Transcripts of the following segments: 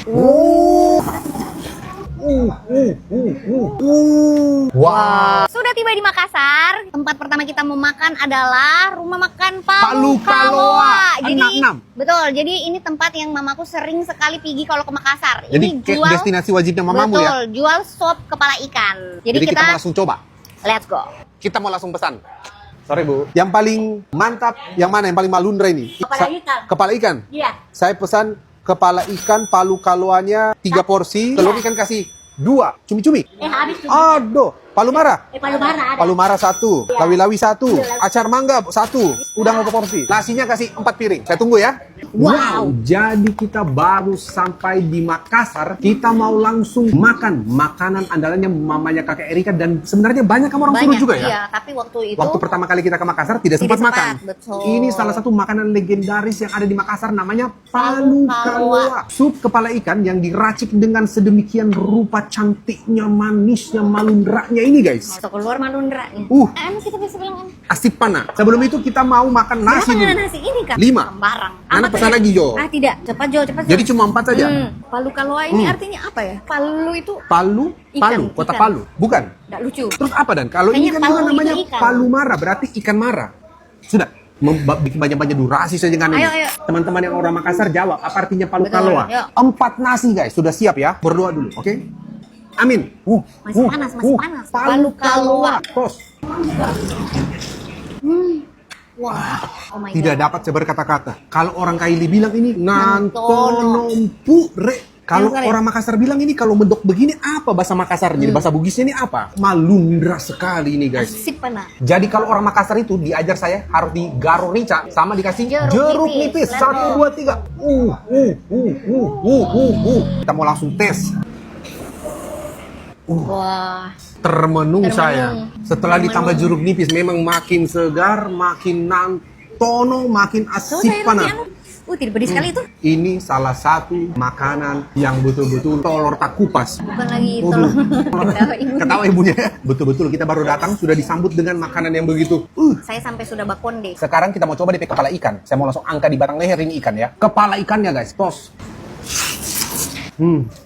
Wow. Sudah tiba di Makassar. Tempat pertama kita mau makan adalah rumah makan Palu Kaloa. Jadi betul. Jadi ini tempat yang mamaku sering sekali pergi kalau ke Makassar. Jadi ini jual destinasi wajibnya mamamu betul, ya. Jual sop kepala ikan. Jadi kita mau langsung coba. Let's go. Kita mau langsung pesan. Sorry Bu. Yang paling mantap yang mana? Yang paling malundra ini? Kepala ikan. Kepala ikan. Iya. Saya pesan kepala ikan Palu Kaloanya 3 porsi. Telur ikan kasih 2. Cumi-cumi. Habis cumi. Aduh. Palu Mara. Palu Mara ada. Palu Mara 1. Lawi-lawi 1. Acar mangga 1. Udang 1 porsi. Nasinya kasih 4 piring. Saya tunggu ya. Wow. Jadi kita baru sampai di Makassar. Kita mau langsung makan makanan andalannya mamanya kakek Erika. Dan sebenarnya banyak kamu orang suruh juga ya. Iya, tapi waktu itu Waktu pertama kali kita ke Makassar tidak sempat makan. Betul. Ini salah satu makanan legendaris yang ada di Makassar, namanya Palu Kaloa. Sup kepala ikan yang diracik dengan sedemikian rupa cantiknya, manisnya, malundranya ini guys. Masuk keluar malundranya. Emang kita bisa bilang Asipana. Sebelum itu kita mau makan nasi dulu. Nasi ini kan? 5. Sembarang. Nana pesan lagi Jo. Tidak. Cepat Jo, cepat. Jadi cuma 4 saja. Palu Kaloa ini artinya apa ya? Palu itu Palu, ikan, kota ikan. Palu. Bukan. Nggak lucu. Terus apa Dan? Kalau ini kan juga namanya Palu Mara, berarti ikan mara. Sudah. Bikin banyak-banyak durasi saja kan ini. Ayo. Teman-teman yang orang Makassar jawab apa artinya Palu Betul, Kaloa. yuk. 4 nasi guys, sudah siap ya. Berdoa dulu, oke? Amin. Masih panas. Palu Kaloa. Tos. Wah. Oh my Tidak God. dapat saya berkata-kata. Kalau orang Kaili bilang ini nantonompu re. Kalau orang Makassar bilang ini, kalau mendok begini apa bahasa Makassar? Jadi bahasa Bugisnya ini apa? Malundra sekali ini guys. Asipana. Jadi kalau orang Makassar itu diajar saya harus digaro rica sama dikasih jeruk nipis. 1, 2, 3. Kita mau langsung tes. Wah. Termenung saya. Setelah ditambah jeruk nipis memang makin segar, makin nantono, makin asipana. Tidak pedis sekali itu. Ini salah satu makanan yang betul-betul tolor tak kupas. Bukan lagi tolong. Ketawa ibunya. Betul-betul kita baru datang sudah disambut dengan makanan yang begitu. Saya sampai sudah bakonde. Sekarang kita mau coba di kepala ikan. Saya mau langsung angkat di batang leher ini ikan ya. Kepala ikannya guys, tos.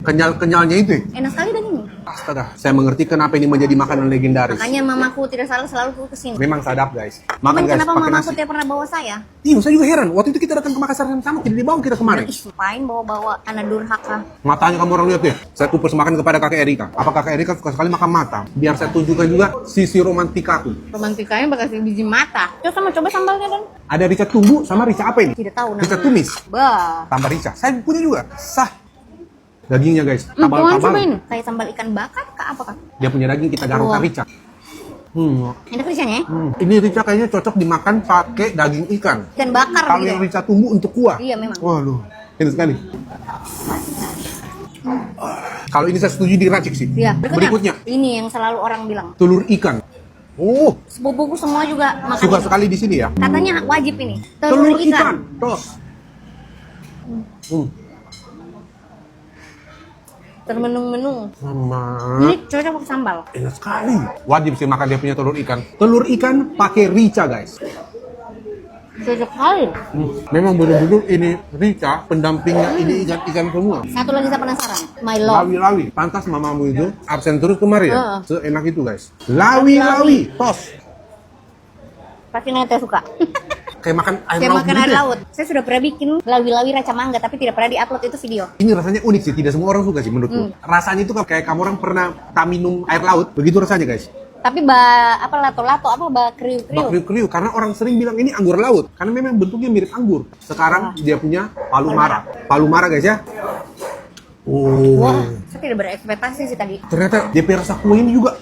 Kenyal-kenyalnya itu. Enak sekali dagingnya. Astaga, saya mengerti kenapa ini menjadi makanan legendaris. Makanya mamaku tidak salah selalu kesini. Memang sadap guys. Makan guys, kenapa pakai mamaku nasi. tidak pernah bawa saya? Iya, saya juga heran. Waktu itu kita datang ke Makassar sama tidak dibawa kita kemarin. Ngapain bawa-bawa anak durhaka? Matanya kamu orang lihat ya. Saya kupas makan kepada kakek Erika. Apa kakek Erika suka sekali makan mata? Biar saya tunjukkan juga sisi romantikaku. Romantikanya bakal biji mata. Coba sambalnya dan. Ada rica tumbu sama rica apa ini? Tidak tahu Rica namanya. tumis. Bah. Tambah rica. Saya punya juga. Sah. Dagingnya guys. Tuhan Tabal-tabal. cobain. Saya sambal ikan bakar ke apa kak? Dia punya daging kita garongkan rica. Enak risanya ya? Ini rica kayaknya cocok dimakan pakai daging ikan. Ikan bakar Kalau gitu. yang rica tumbu untuk kuah. Iya memang. Waduh, enak sekali. Kalau ini saya setuju diracik sih. Iya. Berikutnya, Ini yang selalu orang bilang. telur ikan. Oh, Sepupuku semua juga makan. suka ini. sekali di sini ya. Katanya wajib ini. Telur ikan. Tos. Termenung-menung. Mama. Ini cocok pakai sambal. Enak sekali. Wajib sih makan dia punya telur ikan. Telur ikan pakai rica guys. Cocok sekali. Memang betul-betul ini rica, pendampingnya ini ikan-ikan semua. Satu lagi saya penasaran. My love. Lawi-lawi. Pantas mamamu itu absen terus kemarin ya. Seenak itu guys. Lawi-lawi. Tos. Pasti nanti suka. Kayak makan air Kayak laut makan gitu air ya. laut. Saya sudah pernah bikin lawi-lawi raca mangga, tapi tidak pernah diupload itu video. Ini rasanya unik sih, tidak semua orang suka sih menurutku. Rasanya itu kayak kamu orang pernah tak minum air laut, begitu rasanya guys. Tapi lato-lato kriuk-kriuk. Bakriu-kriu, karena orang sering bilang ini anggur laut, karena memang bentuknya mirip anggur. Sekarang dia punya Palu Mara. Palu Mara guys ya. Wah, saya tidak berekspektasi sih tadi. Ternyata dia rasa kue ini juga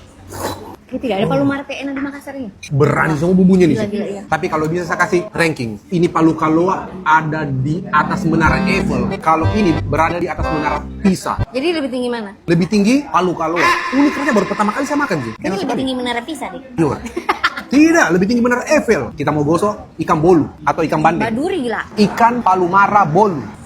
Tidak ada Palu Mara enak di Makassar ini. berani semua bumbunya nih. Gila, iya. Tapi kalau bisa saya kasih ranking, ini Palu Kaloa ada di atas Menara Eiffel. Kalau ini berada di atas Menara Pisa. Jadi lebih tinggi mana? Lebih tinggi Palu Kaloa. Unik rasanya baru pertama kali saya makan sih. Kayaknya lebih tinggi Menara Pisa deh. Iya. Tidak, lebih tinggi Menara Eiffel. Kita mau gosok ikan bolu atau ikan bandeng. Baduri gila. Ikan Palu Mara bolu.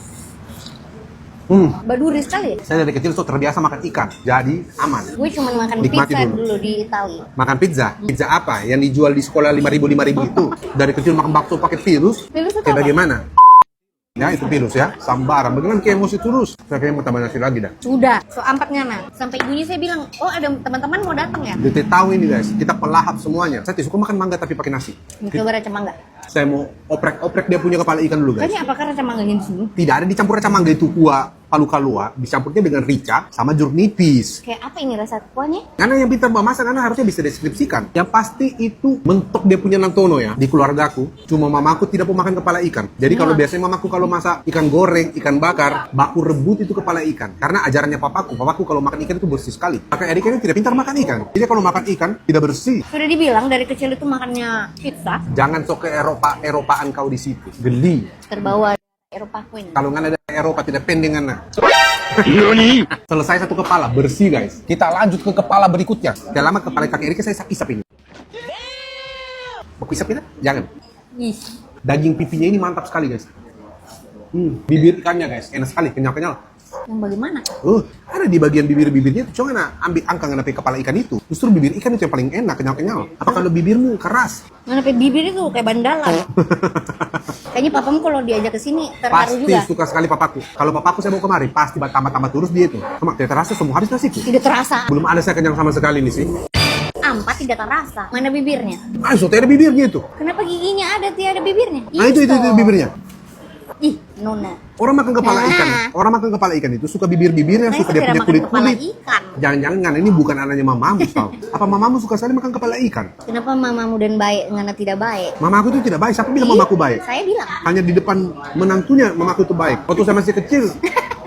Baduri sekali. Saya dari kecil tuh terbiasa makan ikan, jadi aman. Gue cuma makan Nikmati pizza dulu. dulu di Itali. Makan pizza? Pizza apa? Yang dijual di sekolah 5.000 itu. Dari kecil makan bakso pakai virus. Virus itu Kayak apa? bagaimana? Ya itu pilus ya, sambaran. Bagaimana kayak emosi terus? Saya kayak mau tambah nasi lagi dah. Sudah, so ampatnya nah. Sampai ibunya saya bilang, oh ada teman-teman mau datang ya? Dia tahu ini guys, kita pelahap semuanya. Saya tidak suka makan mangga tapi pakai nasi. Coba raca mangga. Saya mau oprek-oprek dia punya kepala ikan dulu guys. Kayaknya apakah raca mangganya di sini? Tidak ada dicampur raca mangga itu kuah palu kalua, dicampurnya dengan rica sama jeruk nipis. Kayak apa ini rasa kuahnya? Karena yang pintar memasak, karena harusnya bisa deskripsikan. Yang pasti itu mentok dia punya Nangtono ya. Di keluargaku, cuma mamaku tidak mau makan kepala ikan. Jadi kalau biasanya mamaku kalau masak ikan goreng, ikan bakar, baku rebut itu kepala ikan. Karena ajarannya papaku kalau makan ikan itu bersih sekali. Maka adik ini tidak pintar makan ikan. Jadi kalau makan ikan, tidak bersih. Sudah dibilang dari kecil itu makannya pizza, Jangan sok ke Eropaan kau di situ. Geli. terbawa Eropaku ini. Kalau nggak ada Eropa tidak pendengan. Selesai satu kepala, bersih guys. Kita lanjut ke kepala berikutnya. Tidak lama kepala kakek Erika saya isap ini. Mau isap kita? Jangan. Ih, Daging pipinya ini mantap sekali guys. Bibir ikannya guys, enak sekali, kenyal-kenyal. yang bagaimana? Ada di bagian bibir-bibirnya tuh, cuma ambil angka ngenapi kepala ikan itu. Justru bibir ikan itu yang paling enak, kenyal-kenyal. Apa kalau bibirmu keras? Mana bibir itu kayak bandala. Kayaknya papamu kalau diajak ke sini terharu Pasti juga. suka sekali papaku. Kalau papaku saya mau kemari, pasti tambah-tambah terus dia itu. Cuma tidak terasa semua habis nasiku. Tidak terasa. Belum ada saya kenyang sama sekali nih sih. Ampat tidak terasa. Mana bibirnya? So ada bibirnya itu. Kenapa giginya ada tiada bibirnya? Nah itu bibirnya. Ih, Nona. Orang makan kepala ikan, orang makan kepala ikan itu suka bibir-bibirnya, Saya suka dia tidak punya makan kepala kulit-kulit. ikan. Jangan-jangan ini bukan anaknya mamamu, tau? Apa mamamu suka sekali makan kepala ikan? Kenapa mamamu dan baik, ngana tidak baik? Mamaku itu tidak baik, siapa bilang mamaku baik? Saya bilang. Hanya di depan menantunya mamaku itu baik. Waktu saya masih kecil,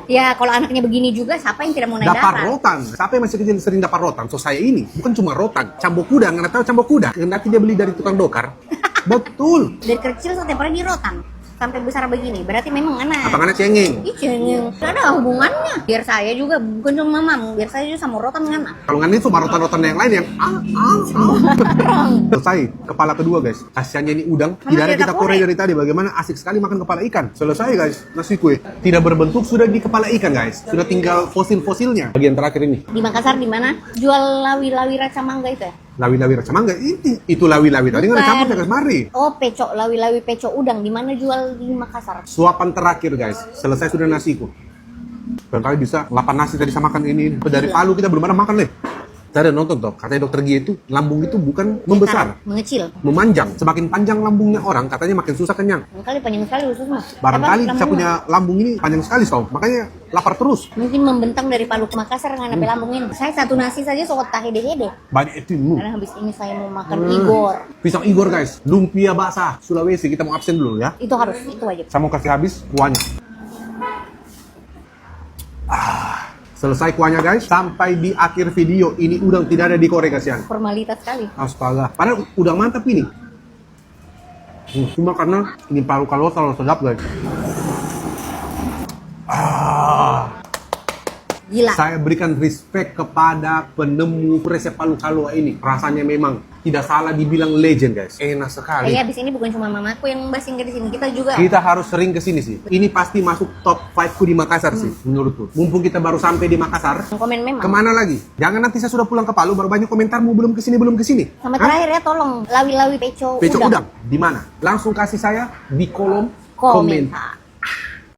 Ya, kalau anaknya begini juga, siapa yang tidak mau naik dapar darat? rotan. Siapa yang masih kecil sering dapar rotan? So saya ini, bukan cuma rotan. Cambok kuda, nggak tahu cambok kuda. Nanti dia beli dari tukang dokar. Betul. Dari kecil setiap hari di rotan. Sampai besar begini, berarti memang anak. Apa anak cengeng? Ih, cengeng. Gak ada hubungannya. Biar saya juga, bukan cuma mamamu, biar saya juga sama rotan ngana. Kalau nggak itu rotan-rotan yang lain yang Selesai kepala kedua guys. Kasiannya ini udang. Mana Tidak ada tidak kita korek korek? dari tadi. Bagaimana asik sekali makan kepala ikan. Selesai guys. Nasi kue tidak berbentuk sudah di kepala ikan guys. Sudah tinggal fosil-fosilnya. Bagian terakhir ini. Di Makassar di mana? Jual lawi-lawi raca mangga itu ya? Lawi-lawi raca mangga. Itu lawi-lawi tadi nggak ada campur ya guys. Mari. Oh, peco, lawi-lawi peco udang. Di mana jual di Makassar? Suapan terakhir guys. Selesai sudah nasiku. Barangkali bisa 8 nasi tadi sama makan ini. Dari Palu kita belum ada makan deh. Saya ada nonton toh, katanya dokter Gia itu lambung itu bukan membesar, Mengecil. memanjang. Semakin panjang lambungnya orang, katanya makin susah kenyang. Barangkali panjang sekali ususmu. Barangkali Apa, saya lambungmu? punya lambung ini panjang sekali tau, makanya lapar terus. Mungkin membentang dari Palu ke Makassar dengan lambung ini. Saya satu nasi saja sokot tahe dede. Banyak itu. Karena habis ini saya mau makan Igor. Pisang Igor guys, lumpia basah Sulawesi. Kita mau absen dulu ya. Itu harus, itu wajib. Saya mau kasih habis kuahnya. Selesai kuahnya guys. Sampai di akhir video ini udang tidak ada di korek kasihan. Formalitas sekali. Astaga, padahal udang mantap ini. Cuma karena ini paru kalua terlalu sedap guys. Gila. Saya berikan respect kepada penemu resep palu kalua ini. Rasanya memang tidak salah dibilang legend guys. Enak sekali. Kayaknya abis ini bukan cuma mamaku yang basing di sini, kita juga. Kita harus sering ke sini sih. Ini pasti masuk top 5 ku di Makassar sih menurutku. Mumpung kita baru sampai di Makassar. Komen memang. Kemana lagi? Jangan nanti saya sudah pulang ke Palu baru banyak komentarmu belum kesini. Sama terakhir ya, tolong lawi-lawi peco, Peco udang di mana? Langsung kasih saya di kolom komentar.